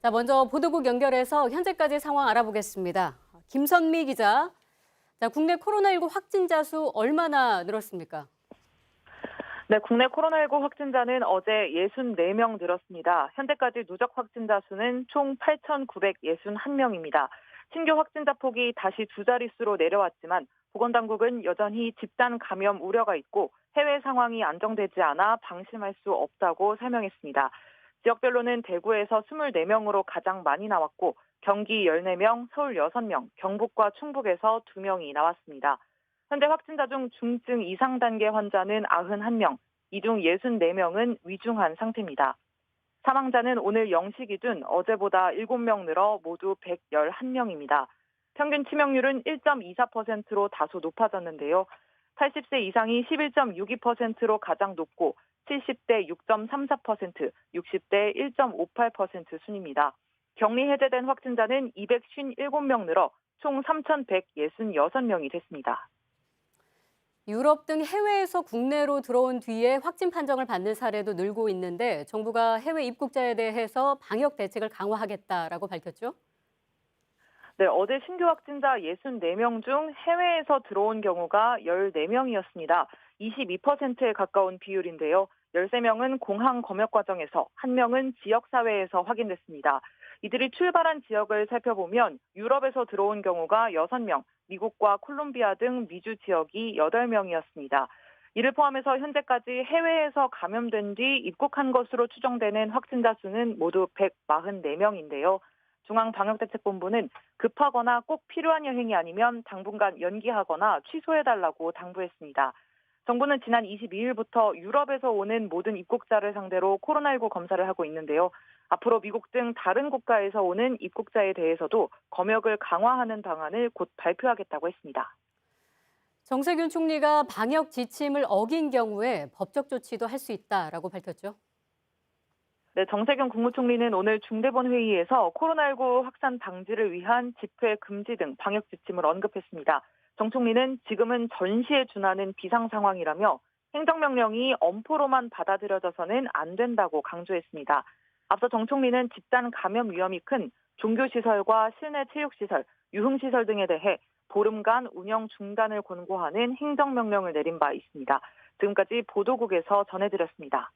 자, 먼저 보도국 연결해서 현재까지 상황 알아보겠습니다. 김선미 기자. 자, 국내 코로나19 확진자 수 얼마나 늘었습니까? 네, 국내 코로나19 확진자는 어제 64명 늘었습니다. 현재까지 누적 확진자 수는 총 8,961명입니다. 신규 확진자 폭이 다시 두 자릿수로 내려왔지만 보건당국은 여전히 집단 감염 우려가 있고 해외 상황이 안정되지 않아 방심할 수 없다고 설명했습니다. 지역별로는 대구에서 24명으로 가장 많이 나왔고 경기 14명, 서울 6명, 경북과 충북에서 2명이 나왔습니다. 현재 확진자 중 중증 이상 단계 환자는 91명, 이 중 64명은 위중한 상태입니다. 사망자는 오늘 0시 기준 어제보다 7명 늘어 모두 111명입니다. 평균 치명률은 1.24%로 다소 높아졌는데요. 80세 이상이 11.62%로 가장 높고 70대 6.34%, 60대 1.58% 순입니다. 격리 해제된 확진자는 257명 늘어 총 3,166명이 됐습니다. 유럽 등 해외에서 국내로 들어온 뒤에 확진 판정을 받는 사례도 늘고 있는데 정부가 해외 입국자에 대해서 방역 대책을 강화하겠다라고 밝혔죠? 네, 어제 신규 확진자 64명 중 해외에서 들어온 경우가 14명이었습니다. 22%에 가까운 비율인데요. 13명은 공항 검역 과정에서, 1명은 지역사회에서 확인됐습니다. 이들이 출발한 지역을 살펴보면 유럽에서 들어온 경우가 6명, 미국과 콜롬비아 등 미주 지역이 8명이었습니다. 이를 포함해서 현재까지 해외에서 감염된 뒤 입국한 것으로 추정되는 확진자 수는 모두 144명인데요. 중앙방역대책본부는 급하거나 꼭 필요한 여행이 아니면 당분간 연기하거나 취소해달라고 당부했습니다. 정부는 지난 22일부터 유럽에서 오는 모든 입국자를 상대로 코로나19 검사를 하고 있는데요. 앞으로 미국 등 다른 국가에서 오는 입국자에 대해서도 검역을 강화하는 방안을 곧 발표하겠다고 했습니다. 정세균 총리가 방역 지침을 어긴 경우에 법적 조치도 할 수 있다라고 밝혔죠? 네, 정세균 국무총리는 오늘 중대본 회의에서 코로나19 확산 방지를 위한 집회 금지 등 방역 지침을 언급했습니다. 정 총리는 지금은 전시에 준하는 비상 상황이라며 행정명령이 엄포로만 받아들여져서는 안 된다고 강조했습니다. 앞서 정 총리는 집단 감염 위험이 큰 종교시설과 실내 체육시설, 유흥시설 등에 대해 보름간 운영 중단을 권고하는 행정명령을 내린 바 있습니다. 지금까지 보도국에서 전해드렸습니다.